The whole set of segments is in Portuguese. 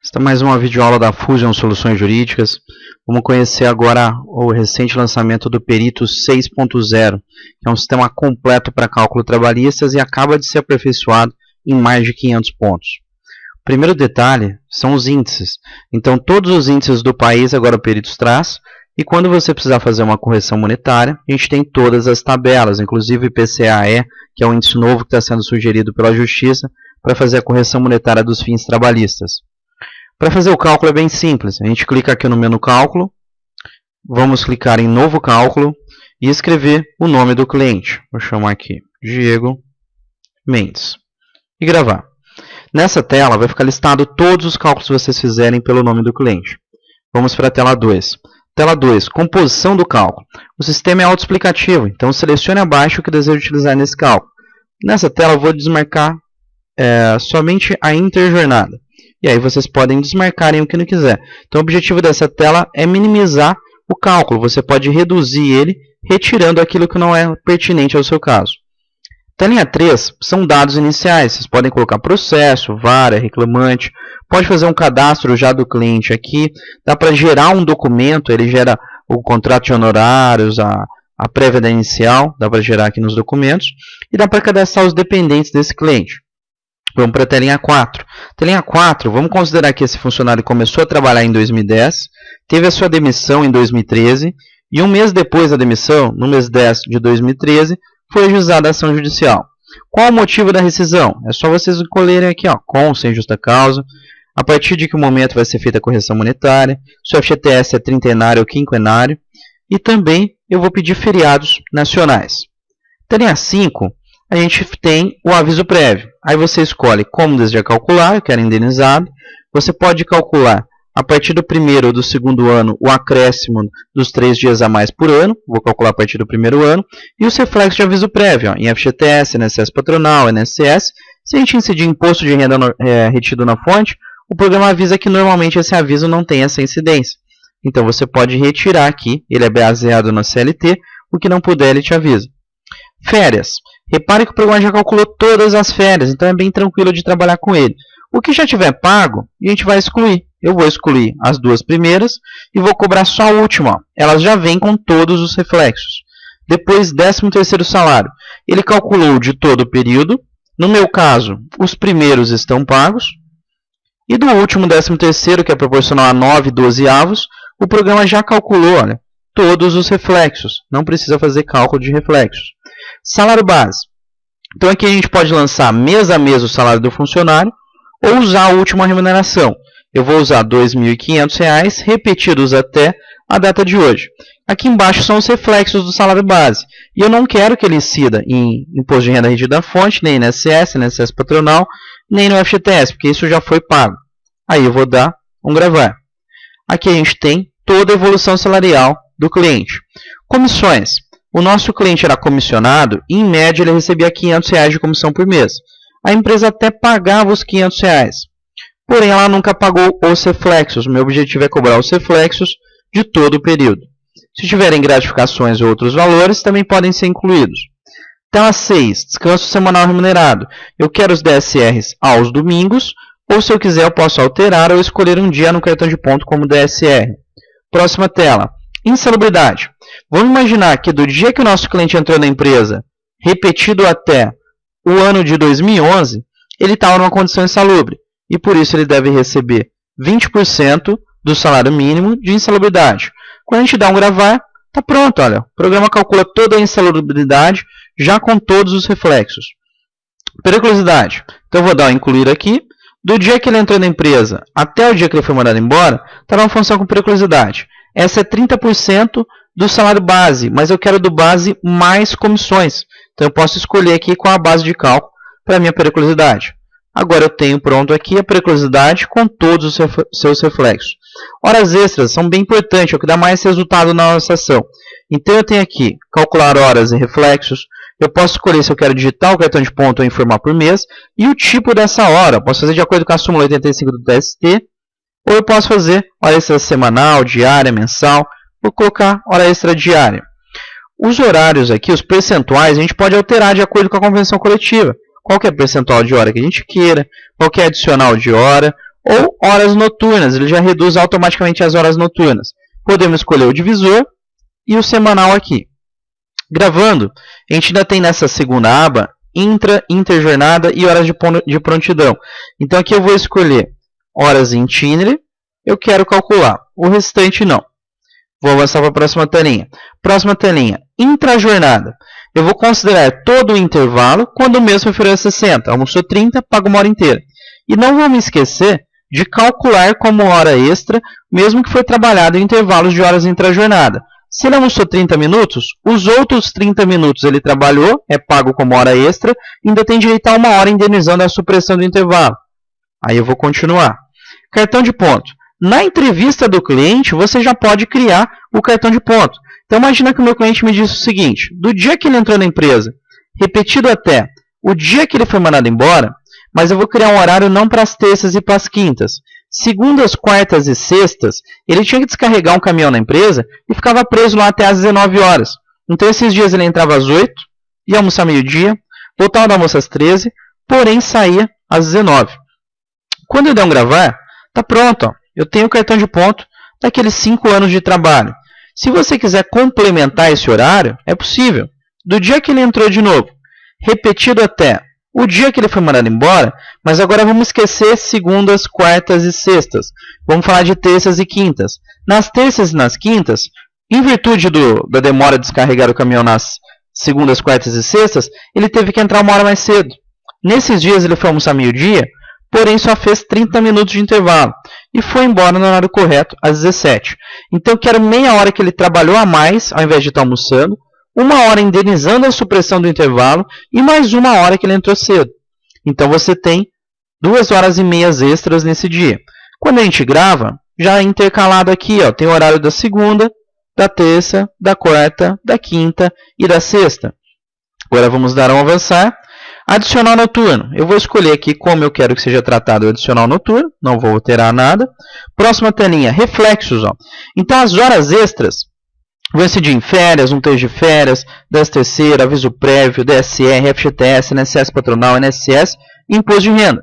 Esta é mais uma videoaula da Fusion Soluções Jurídicas. Vamos conhecer agora o recente lançamento do Perito 6.0, que é um sistema completo para cálculo trabalhistas e acaba de ser aperfeiçoado em mais de 500 pontos. O primeiro detalhe são os índices. Então, todos os índices do país agora o Perito traz, e quando você precisar fazer uma correção monetária, a gente tem todas as tabelas, inclusive o IPCA-E, que é um índice novo que está sendo sugerido pela Justiça, para fazer a correção monetária dos fins trabalhistas. Para fazer o cálculo é bem simples. A gente clica aqui no menu cálculo, vamos clicar em novo cálculo e escrever o nome do cliente. Vou chamar aqui Diego Mendes e gravar. Nessa tela vai ficar listado todos os cálculos que vocês fizerem pelo nome do cliente. Vamos para a tela 2. Tela 2, composição do cálculo. O sistema é autoexplicativo, então selecione abaixo o que deseja utilizar nesse cálculo. Nessa tela eu vou desmarcar somente a interjornada. E aí vocês podem desmarcarem o que não quiser. Então o objetivo dessa tela é minimizar o cálculo. Você pode reduzir ele retirando aquilo que não é pertinente ao seu caso. Telinha 3 são dados iniciais. Vocês podem colocar processo, vara, reclamante. Pode fazer um cadastro já do cliente aqui. Dá para gerar um documento. Ele gera o contrato de honorários, a prévia da inicial. Dá para gerar aqui nos documentos. E dá para cadastrar os dependentes desse cliente. Vamos para a telinha 4. Telinha 4, vamos considerar que esse funcionário começou a trabalhar em 2010, teve a sua demissão em 2013, e um mês depois da demissão, no mês 10 de 2013, foi ajuizada a ação judicial. Qual o motivo da rescisão? É só vocês escolherem aqui, ó, com ou sem justa causa, a partir de que momento vai ser feita a correção monetária, se o FGTS é trintenário ou quinquenário, e também eu vou pedir feriados nacionais. Telinha 5, a gente tem o aviso prévio. Aí você escolhe como deseja calcular, eu quero indenizado. Você pode calcular a partir do primeiro ou do segundo ano o acréscimo dos 3 dias a mais por ano. Vou calcular a partir do primeiro ano. E os reflexos de aviso prévio, ó, em FGTS, INSS patronal, INSS. Se a gente incidir imposto de renda retido na fonte, o programa avisa que normalmente esse aviso não tem essa incidência. Então você pode retirar aqui, ele é baseado na CLT, o que não puder ele te avisa. Férias. Repare que o programa já calculou todas as férias, então é bem tranquilo de trabalhar com ele. O que já tiver pago, a gente vai excluir. Eu vou excluir as 2 primeiras e vou cobrar só a última. Ó. Elas já vêm com todos os reflexos. Depois, 13º salário. Ele calculou de todo o período. No meu caso, os primeiros estão pagos. E do último 13º, que é proporcional a 9/12, o programa já calculou, olha, todos os reflexos. Não precisa fazer cálculo de reflexos. Salário base. Então aqui a gente pode lançar mês a mês o salário do funcionário ou usar a última remuneração. Eu vou usar R$ 2.500 repetidos até a data de hoje. Aqui embaixo são os reflexos do salário base. E eu não quero que ele incida em imposto de renda retido da fonte, nem INSS, INSS patronal, nem no FGTS, porque isso já foi pago. Aí eu vou dar um gravar. Aqui a gente tem toda a evolução salarial do cliente. Comissões. O nosso cliente era comissionado e, em média, ele recebia R$ 500 de comissão por mês. A empresa até pagava os R$ 500, porém ela nunca pagou os reflexos. Meu objetivo é cobrar os reflexos de todo o período. Se tiverem gratificações ou outros valores, também podem ser incluídos. Tela 6, descanso semanal remunerado. Eu quero os DSRs aos domingos, ou se eu quiser eu posso alterar ou escolher um dia no cartão de ponto como DSR. Próxima tela, insalubridade. Vamos imaginar que do dia que o nosso cliente entrou na empresa, repetido até o ano de 2011, ele estava numa condição insalubre. E por isso ele deve receber 20% do salário mínimo de insalubridade. Quando a gente dá um gravar, está pronto. Olha, o programa calcula toda a insalubridade já com todos os reflexos. Periculosidade. Então eu vou dar um incluir aqui. Do dia que ele entrou na empresa até o dia que ele foi mandado embora, está numa função com periculosidade. Essa é 30% do salário base, mas eu quero do base mais comissões. Então eu posso escolher aqui qual a base de cálculo para a minha periculosidade. Agora eu tenho pronto aqui a periculosidade com todos os seus reflexos. Horas extras são bem importantes, é o que dá mais resultado na nossa ação. Então eu tenho aqui calcular horas e reflexos. Eu posso escolher se eu quero digitar o cartão de ponto ou informar por mês. E o tipo dessa hora, eu posso fazer de acordo com a súmula 85 do TST. Ou eu posso fazer hora extra semanal, diária, mensal. Vou colocar hora extra diária. Os horários aqui, os percentuais, a gente pode alterar de acordo com a convenção coletiva. Qual que é o percentual de hora que a gente queira, qual que é adicional de hora, ou horas noturnas, ele já reduz automaticamente as horas noturnas. Podemos escolher o divisor e o semanal aqui. Gravando, a gente ainda tem nessa segunda aba interjornada e horas de prontidão. Então aqui eu vou escolher horas em itinerário, eu quero calcular. O restante não. Vou avançar para a próxima telinha. Próxima telinha, intrajornada. Eu vou considerar todo o intervalo quando o mês for inferior a 60. Almoçou 30, pago uma hora inteira. E não vou me esquecer de calcular como hora extra, mesmo que foi trabalhado em intervalos de horas intrajornada. Se ele almoçou 30 minutos, os outros 30 minutos ele trabalhou, é pago como hora extra, e ainda tem direito a uma hora indenizando a supressão do intervalo. Aí eu vou continuar. Cartão de ponto. Na entrevista do cliente, você já pode criar o cartão de ponto. Então imagina que o meu cliente me disse o seguinte: do dia que ele entrou na empresa, repetido até o dia que ele foi mandado embora, mas eu vou criar um horário não para as terças e para as quintas. Segundas, quartas e sextas, ele tinha que descarregar um caminhão na empresa e ficava preso lá até às 19 horas. Então esses dias ele entrava às 8, ia almoçar meio-dia, voltava do almoço às 13, porém saía às 19. Quando eu der um gravar, tá pronto, ó. Eu tenho o cartão de ponto daqueles 5 anos de trabalho. Se você quiser complementar esse horário, é possível. Do dia que ele entrou de novo, repetido até o dia que ele foi mandado embora, mas agora vamos esquecer segundas, quartas e sextas. Vamos falar de terças e quintas. Nas terças e nas quintas, em virtude da demora de descarregar o caminhão nas segundas, quartas e sextas, ele teve que entrar uma hora mais cedo. Nesses dias ele foi almoçar meio-dia, porém só fez 30 minutos de intervalo e foi embora no horário correto, às 17. Então eu quero meia hora que ele trabalhou a mais, ao invés de estar almoçando, uma hora indenizando a supressão do intervalo e mais uma hora que ele entrou cedo. Então você tem 2 horas e meias extras nesse dia. Quando a gente grava, já é intercalado aqui, ó, tem o horário da segunda, da terça, da quarta, da quinta e da sexta. Agora vamos dar um avançar. Adicional noturno. Eu vou escolher aqui como eu quero que seja tratado o adicional noturno. Não vou alterar nada. Próxima telinha, reflexos. Ó. Então as horas extras vou incidir em férias, um texto de férias, 13ª, aviso prévio, DSR, FGTS, INSS patronal, INSS e imposto de renda.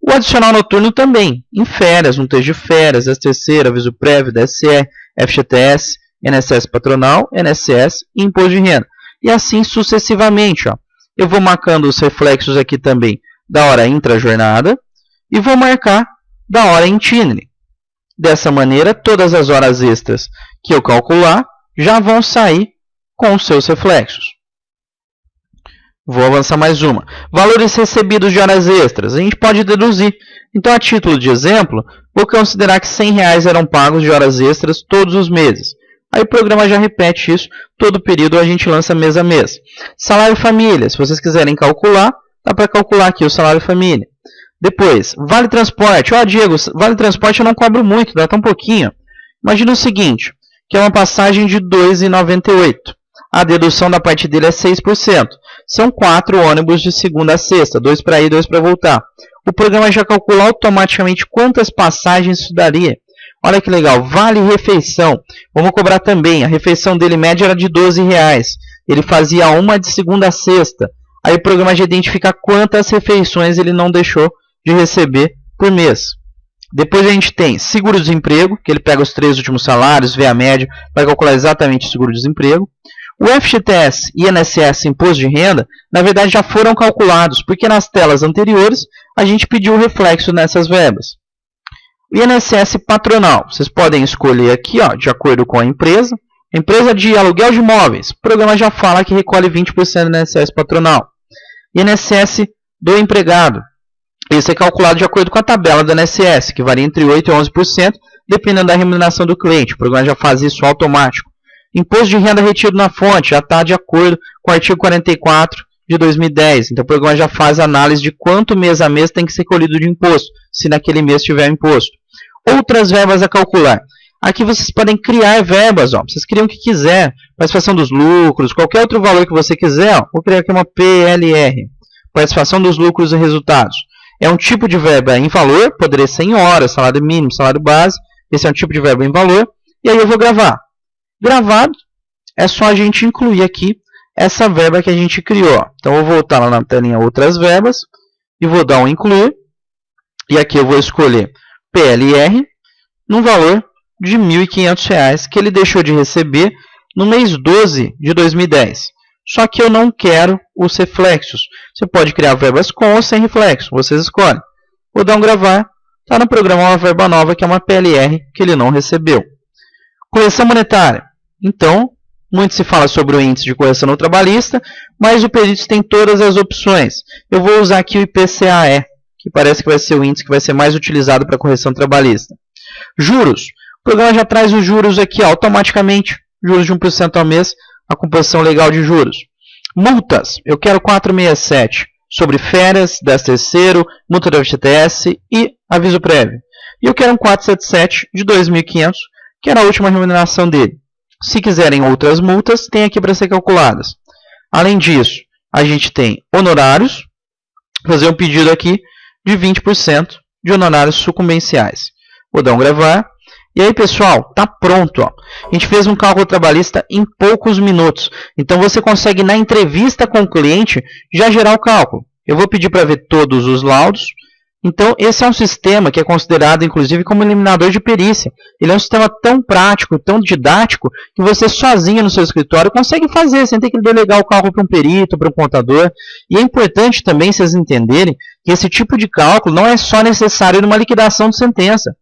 O adicional noturno também, em férias, um texto de férias, 13ª, aviso prévio, DSR, FGTS, INSS patronal, INSS e imposto de renda. E assim sucessivamente. Ó. Eu vou marcando os reflexos aqui também da hora intrajornada e vou marcar da hora itinerário. Dessa maneira, todas as horas extras que eu calcular já vão sair com os seus reflexos. Vou avançar mais uma. Valores recebidos de horas extras. A gente pode deduzir. Então, a título de exemplo, vou considerar que R$100 eram pagos de horas extras todos os meses. Aí o programa já repete isso. Todo período a gente lança mês a mês. Salário família. Se vocês quiserem calcular, dá para calcular aqui o salário família. Depois, vale transporte. Ó, Diego, vale transporte eu não cobro muito, dá tão pouquinho. Imagina o seguinte, que é uma passagem de R$ 2,98. A dedução da parte dele é 6%. São 4 ônibus de segunda a sexta, 2 para ir e 2 para voltar. O programa já calcula automaticamente quantas passagens isso daria. Olha que legal, vale refeição. Vamos cobrar também. A refeição dele média era de R$12. Ele fazia uma de segunda a sexta. Aí o programa já identifica quantas refeições ele não deixou de receber por mês. Depois a gente tem seguro-desemprego, que ele pega os 3 últimos salários, vê a média, vai calcular exatamente o seguro-desemprego. O FGTS e INSS, imposto de renda, na verdade já foram calculados, porque nas telas anteriores a gente pediu o reflexo nessas verbas. O INSS patronal, vocês podem escolher aqui, ó, de acordo com a empresa. Empresa de aluguel de imóveis, o programa já fala que recolhe 20% do INSS patronal. INSS do empregado, esse é calculado de acordo com a tabela do INSS, que varia entre 8% e 11%, dependendo da remuneração do cliente. O programa já faz isso automático. Imposto de renda retido na fonte, já está de acordo com o artigo 44 de 2010. Então o programa já faz análise de quanto mês a mês tem que ser colhido de imposto, se naquele mês tiver imposto. Outras verbas a calcular. Aqui vocês podem criar verbas, ó. Vocês criam o que quiser, participação dos lucros, qualquer outro valor que você quiser. Ó. Vou criar aqui uma PLR, participação dos lucros e resultados. É um tipo de verba em valor, poderia ser em horas, salário mínimo, salário base. Esse é um tipo de verba em valor. E aí eu vou gravar. Gravado, é só a gente incluir aqui essa verba que a gente criou. Então eu vou voltar lá na telinha outras verbas e vou dar um incluir. E aqui eu vou escolher PLR no valor de R$ 1.500 que ele deixou de receber no mês 12 de 2010. Só que eu não quero os reflexos. Você pode criar verbas com ou sem reflexo, vocês escolhem. Vou dar um gravar, está no programa uma verba nova que é uma PLR que ele não recebeu. Correção monetária. Então, muito se fala sobre o índice de correção no trabalhista, mas o Peritos tem todas as opções. Eu vou usar aqui o IPCAE, que parece que vai ser o índice que vai ser mais utilizado para correção trabalhista. Juros. O programa já traz os juros aqui automaticamente, juros de 1% ao mês, a composição legal de juros. Multas. Eu quero 467 sobre férias, 13º, multa do FGTS e aviso prévio. E eu quero um 477 de 2.500, que era a última remuneração dele. Se quiserem outras multas, tem aqui para ser calculadas. Além disso, a gente tem honorários. Vou fazer um pedido aqui de 20% de honorários sucumbenciais. Vou dar um gravar. E aí, pessoal, está pronto. Ó. A gente fez um cálculo trabalhista em poucos minutos. Então, você consegue, na entrevista com o cliente, já gerar o cálculo. Eu vou pedir para ver todos os laudos. Então, esse é um sistema que é considerado, inclusive, como eliminador de perícia. Ele é um sistema tão prático, tão didático, que você sozinho no seu escritório consegue fazer, sem ter que delegar o cálculo para um perito, para um contador. E é importante também vocês entenderem que esse tipo de cálculo não é só necessário numa liquidação de sentença.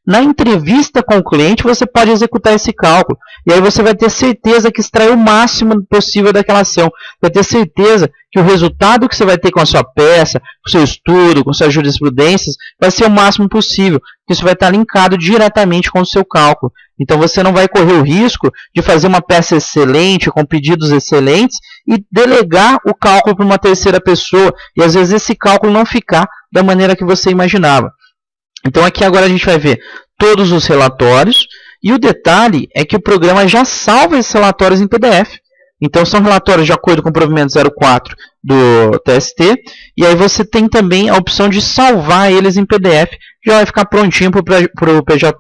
Na entrevista com o cliente, você pode executar esse cálculo. E aí você vai ter certeza que extraiu o máximo possível daquela ação. Vai ter certeza que o resultado que você vai ter com a sua peça, com o seu estudo, com suas jurisprudências, vai ser o máximo possível. Isso vai estar linkado diretamente com o seu cálculo. Então você não vai correr o risco de fazer uma peça excelente, com pedidos excelentes, e delegar o cálculo para uma terceira pessoa. E às vezes esse cálculo não ficar da maneira que você imaginava. Então aqui agora a gente vai ver todos os relatórios, e o detalhe é que o programa já salva esses relatórios em PDF. Então são relatórios de acordo com o provimento 04 do TST, e aí você tem também a opção de salvar eles em PDF, já vai ficar prontinho para o PJE